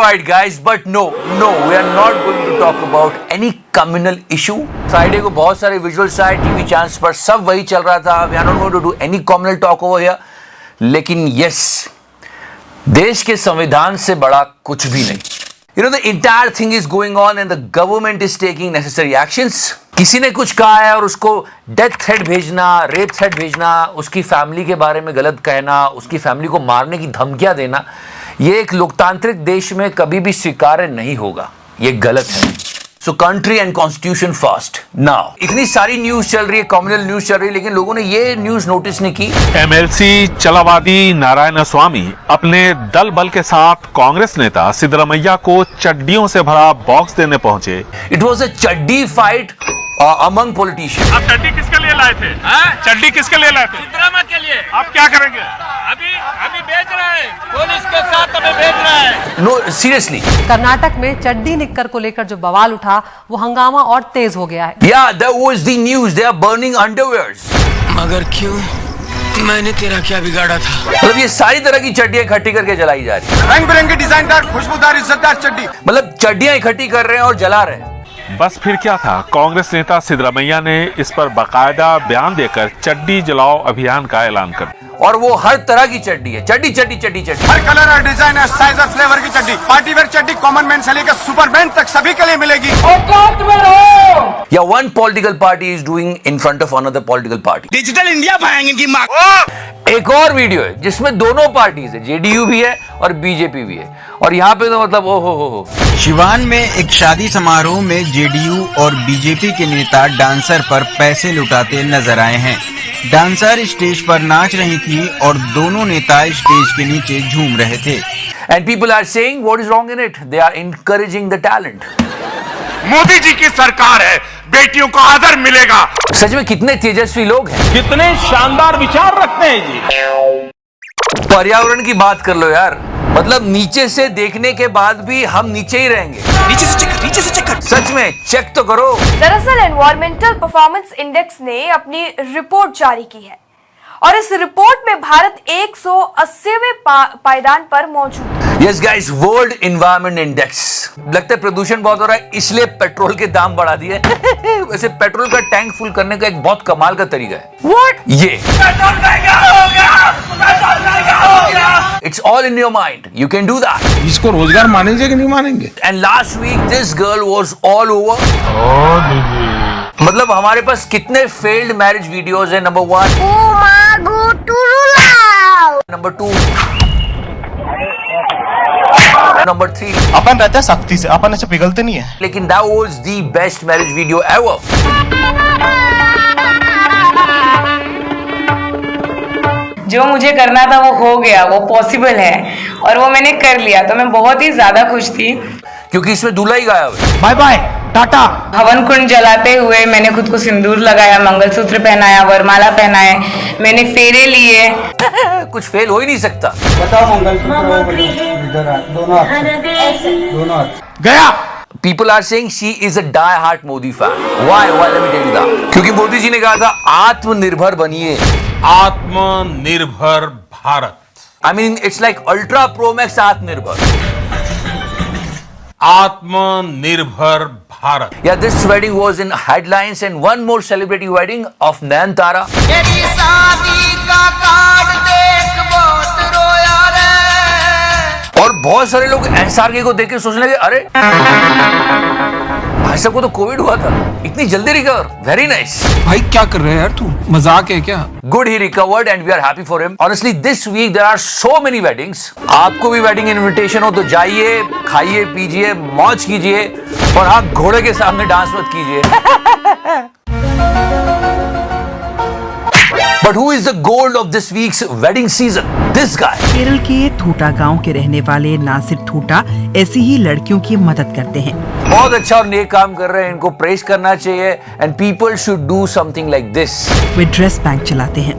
white guys, but no, we are not going to talk about any communal issue. Friday को बहुत सारे visuals आए TV channels पर, सब वही चल रहा था. We are not going to do any communal talk over here. लेकिन yes, देश के संविधान से बड़ा कुछ भी नहीं. You know, the entire thing is going on and the government is taking necessary actions. किसी ने कुछ कहा है और उसको डेथ थ्रेट भेजना, रेप थ्रेट भेजना, उसकी फैमिली के बारे में गलत कहना, उसकी फैमिली को मारने की धमकियां देना, ये एक लोकतांत्रिक देश में कभी भी स्वीकार्य नहीं होगा. ये गलत है. सो country and constitution first. Now इतनी सारी न्यूज चल रही है, कम्युनल न्यूज चल रही है, लेकिन लोगों ने ये न्यूज नोटिस नहीं की. एमएलसी चलावादी नारायण स्वामी अपने दल बल के साथ कांग्रेस नेता सिद्धरमैया को चड्डियों से भरा बॉक्स देने पहुंचे. इट वॉज अ चड्डी फाइट अमंग पॉलिटिशियंस. आप चड्डी किसके लिए लाए थे? चड्डी किसके लिए लाए थे? सिद्धरामैया के लिए. आप क्या करेंगे? अभी बेच रहा है, पुलिस के साथ अभी बेच रहा है. No seriously. कर्नाटक में चड्डी निक्कर को लेकर जो बवाल उठा, वो हंगामा और तेज हो गया है. Yeah, that was the news. They are burning underwears. मगर क्यों? मैंने तेरा क्या बिगाड़ा था? मतलब ये सारी तरह की चड्डियां इकट्ठी करके जलाई जा रही है. रंग बिरंगी डिजाइनदार खुशबूदार इज्जतदार चड्डी. मतलब चड्डियां इकट्ठी कर रहे हैं और जला रहे हैं. बस फिर क्या था, कांग्रेस नेता सिद्धरमैया ने इस पर बाकायदा बयान देकर चड्डी जलाओ अभियान का ऐलान कर दिया. और वो हर तरह की चड्डी है. चड्डी चड्डी चड्डी चड्डी. हर कलर और डिजाइन और साइज और फ्लेवर की चड्डी. पार्टी वेयर चड्डी कॉमन मैन से लेकर सुपरमैन तक सभी के लिए मिलेगी. या one political party is doing in front of another political party. Digital India भाएंगे की माँ. एक और वीडियो है जिसमें दोनों पार्टीज है, जेडीयू भी है और बीजेपी भी है. और यहाँ पे तो मतलब ओ हो. शिवान में एक शादी समारोह में जेडीयू और बीजेपी के नेता डांसर पर पैसे लुटाते नजर आए हैं. डांसर स्टेज पर नाच रही थी और दोनों नेता स्टेज के नीचे झूम रहे थे. And people are saying what is wrong in it. They are encouraging the talent. Modi ji की सरकार है, बेटियों को आदर मिलेगा. सच में कितने तेजस्वी लोग हैं, कितने शानदार विचार रखते हैं जी. पर्यावरण की बात कर लो यार. मतलब नीचे से देखने के बाद भी हम नीचे ही रहेंगे. नीचे से चेक कर. सच में चेक तो करो. दरअसल एनवायरमेंटल परफॉर्मेंस इंडेक्स ने अपनी रिपोर्ट जारी की है और इस रिपोर्ट में भारत 180वें पायदान पर मौजूद है. Yes guys, world environment index. लगता है प्रदूषण बहुत हो रहा है इसलिए पेट्रोल के दाम बढ़ा दिए. वैसे पेट्रोल का टैंक फुल करने का एक बहुत कमाल का तरीका है. What? ये It's all in your mind. You can do that. इसको रोजगार मानेंगे कि नहीं मानेंगे? And last week this girl was all over. मतलब हमारे पास कितने फेल्ड मैरिज वीडियोस है. नंबर 1. नंबर 2. नंबर 3. अपन रहता है सख्ती से, अपन ऐसे पिघलते नहीं है. लेकिन that was the best marriage video ever. जो मुझे करना था वो हो गया, वो पॉसिबल है और वो मैंने कर लिया, तो मैं बहुत ही ज्यादा खुश थी. क्योंकि इसमें दूल्हा ही गायब है. Bye bye tata. हवन कुंड जलाते हुए मैंने खुद को सिंदूर लगाया, मंगलसूत्र पहनाया, वरमाला पहनाए, मैंने फेरे लिए. कुछ फेल हो ही नहीं सकता. बताओ मंगलसूत्र दोनों हाथ. गया. People are saying she is a die-hard Modi fan. Why? Let me tell you that. क्योंकि मोदी जी ने कहा था आत्मनिर्भर बनिए. आत्मनिर्भर Bharat. I mean, it's like Ultra Pro Max आत्मनिर्भर. आत्मनिर्भर Bharat. Yeah, this wedding was in headlines and one more celebrity wedding of Nayanthara. और बहुत सारे लोग एसआरके को देख के सोचने लगे, अरे भाई साहब को तो कोविड हुआ था, इतनी जल्दी रिकवर. Very nice. भाई क्या कर रहे हैं यार तू, मजाक है क्या? Good, he recovered and we are happy for him. Honestly, this week there are so many weddings. आपको भी वेडिंग इनविटेशन हो तो जाइए, खाइए, पीजिए, मौज कीजिए, और हाँ, घोड़े के सामने डांस मत कीजिए. But who is the gold of this week's wedding season? This guy. Kerala के थूटा गांव के रहने वाले नासिर थूटा ऐसी ही लड़कियों की मदद करते हैं. बहुत अच्छा और नेक काम कर रहे हैं, इनको प्रेज करना चाहिए. And people should do something like this. Way dress bank चलाते हैं.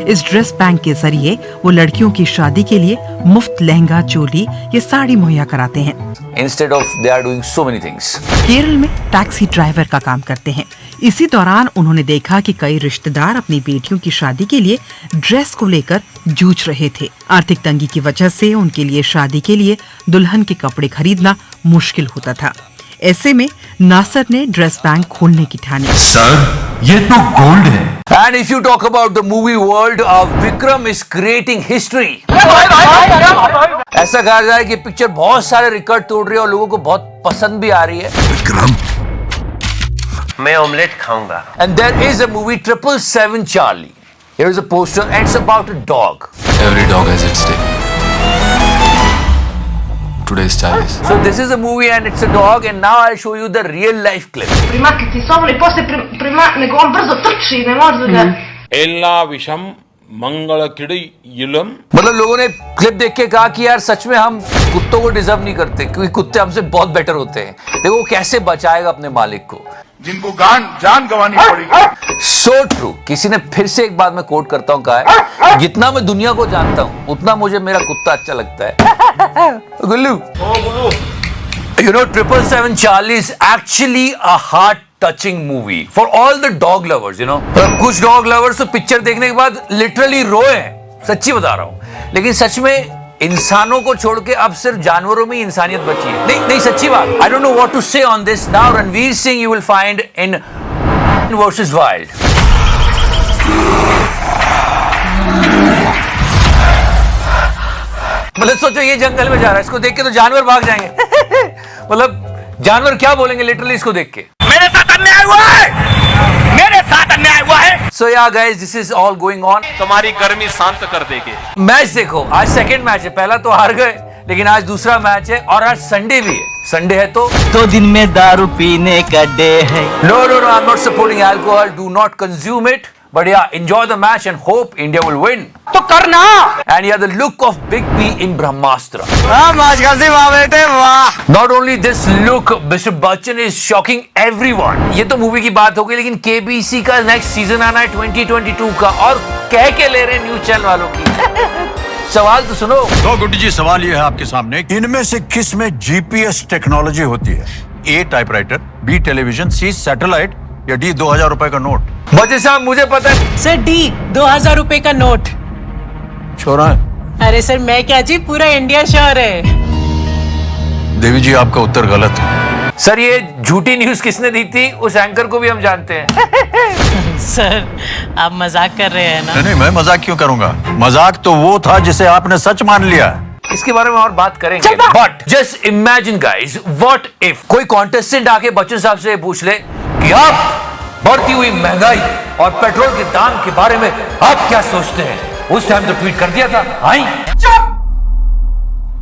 इस ड्रेस बैंक के जरिए वो लड़कियों की शादी के लिए मुफ्त लहंगा, चोली या साड़ी मुहैया कराते हैं. Instead of they are doing so many things. Kerala में टैक्सी ड्राइवर का काम करते हैं. इसी दौरान उन्होंने देखा कि कई रिश्तेदार अपनी बेटियों की शादी के लिए ड्रेस को लेकर जूझ रहे थे। आर्थिक तंगी की वजह से उनके लिए शादी के लिए दुल्हन के कपड़े खरीदना मुश्किल होता था। ऐसे में नासिर ने ड्रेस बैंक खोलने की ठानी। सर, ये तो गोल्ड है। And if you talk about the movie world, Vikram is creating history. ऐसा कहा जाए कि पिक्चर बहुत सारे रिकॉर्ड तोड़ रही है और लोगों को बहुत पसंद भी आ रही है। विक्रम, मैं ऑमलेट खाऊंगा। And there is a movie 777 Charlie. Here is a poster and it's about a dog. Every dog has its day. Today's Charlie. So this is a movie and it's a dog and now I'll show you the real life clip. Prima che ti sopra i posti, prima nego on brzo trči, ne može da... एल्ला विषम मंगल किड़ी युलम। मतलब लोगों ने clip देख के कहा कि यार सच में हम कुत्तों को डिजर्व नहीं करते क्योंकि कुत्ते हमसे बहुत बेटर होते हैं। देखो वो कैसे बचाएगा अपने मालिक को, जिनको जान गंवानी पड़ेगी। So true. किसी ने फिर से एक बात मैं कोट करता हूँ कहा है, जितना मैं दुनिया को जानता हूँ उतना मुझे मेरा कुत्ता अच्छा लगता है। गुल्लू, you know 777 Charlie is actually a heart touching movie for all the dog lovers, you know. कुछ dog lovers तो पिक्चर देखने के बाद लिटरली रोए हैं, सच्ची बता रहा हूँ। लेकिन सच में इंसानों को छोड़ के अब सिर्फ जानवरों में ही इंसानियत बची है। नहीं सच्ची बात। I don't know what to say on this now. Ranveer Singh you will find in versus Wild. मतलब सोचो ये जंगल में जा रहा है, इसको देख के तो जानवर भाग जाएंगे। मतलब जानवर क्या बोलेंगे लिटरली इसको देख के, मेरे साथ अन्याय हुआ है, मेरे साथ अन्याय हुआ है। So yeah guys, this is all going on. तुम्हारी गर्मी शांत कर देंगे। मैच देखो, आज सेकंड मैच है, पहला तो हार गए लेकिन आज दूसरा मैच है और आज संडे भी है। संडे है तो दिन में दारू पीने का डे है। No, I'm not supporting alcohol. Do not consume it. But yeah, enjoy the match and hope India will win. तो करना। And yeah, the look of Big B in Brahmastra. आज गलती वाह बेटे वाह। Not only this look, Mr. Bachchan is shocking everyone. ये तो movie की बात हो गई, लेकिन KBC का नेक्स्ट सीजन आना है 2022 का और कह के ले रहे हैं न्यूज चैनल वालों की। सवाल तो सुनो। तो गुड्डी जी, सवाल ये है आपके सामने, इनमें से किस में GPS टेक्नोलॉजी होती है? A typewriter, B television, C satellite या D 2000 रुपए का नोट? बच्चे साहब मुझे पता है सर, D 2000 रुपए का नोट। छोरा है। अरे सर मैं क्या जी, पूरा इंडिया श्योर है। देवी जी आपका उत्तर गलत है। सर ये झूठी न्यूज किसने दी थी, उस एंकर को भी हम जानते हैं। सर आप मजाक कर रहे हैं ना? नहीं, मैं मजाक क्यों करूंगा? मजाक तो वो था जिसे आपने सच मान लिया। इसके बारे में और बात करेंगे, but just imagine guys, what if कोई कॉन्टेस्टेंट आके बच्चन साहब से पूछ ले कि आप बढ़ती हुई महंगाई और पेट्रोल के दाम के बारे में आप क्या सोचते हैं? उस टाइम तो ट्वीट कर दिया था, आई चुप,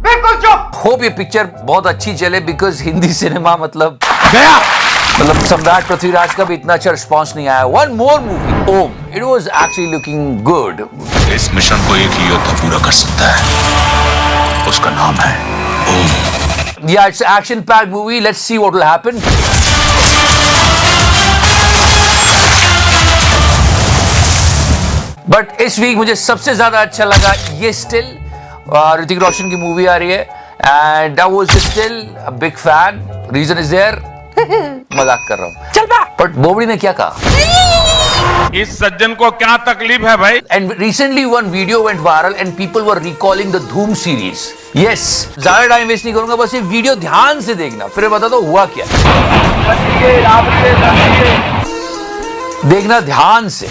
बिल्कुल चुप। होप ये पिक्चर बहुत अच्छी चले बिकॉज हिंदी सिनेमा मतलब गया। मतलब सम्राट पृथ्वीराज का भी इतना अच्छा रिस्पॉन्स नहीं आया। One more movie Om, it was actually looking good. इस मिशन को एक ही योद्धा पूरा कर सकता है, उसका नाम है ओम। Yeah, it's an action-packed movie. Let's see what will happen. But इस वीक मुझे सबसे ज्यादा अच्छा लगा ये स्टिल, ऋतिक रोशन की मूवी आ रही है and I was still a big fan. Reason is there, मजाक कर रहा हूँ। चल बा। बट बोबड़ी ने क्या कहा? इस सज्जन को क्या तकलीफ है भाई? And recently one video went viral and people were recalling the धूम सीरीज। यस, ज्यादा टाइम वेस्ट नहीं करूंगा, बस ये वीडियो ध्यान से देखना, फिर बता दो हुआ क्या। देखना ध्यान से।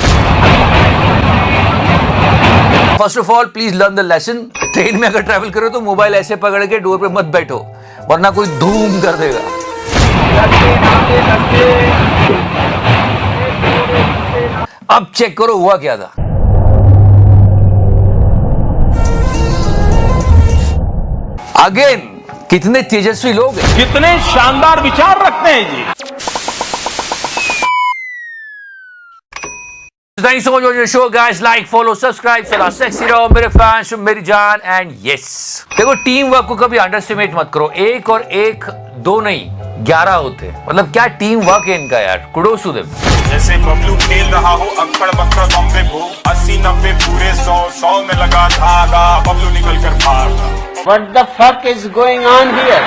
First of all please learn the lesson. Train में अगर ट्रैवल करो तो मोबाइल ऐसे पकड़ के डोर पे मत बैठो, वरना कोई धूम कर देगा। अब चेक करो हुआ क्या था। अगेन कितने तेजस्वी लोग हैं, कितने शानदार विचार रखते हैं जी। Thank you so much for your show, guys. Like, follow, subscribe. चला सेक्सी रहो मेरे फैंस, मेरी जान एंड यस। देखो टीम वर्क को कभी अंडरस्टिमेट मत करो। एक और एक दो नहीं 11 होते, मतलब क्या टीम वर्क है इनका यार। Kudos to them. जैसे बबलू खेल रहा हो अक्कड़ बक्कड़ बम्बे भो, 80-90 पूरे 100 में लगा धागा, बबलू निकल कर भागा। What the fuck is going on here?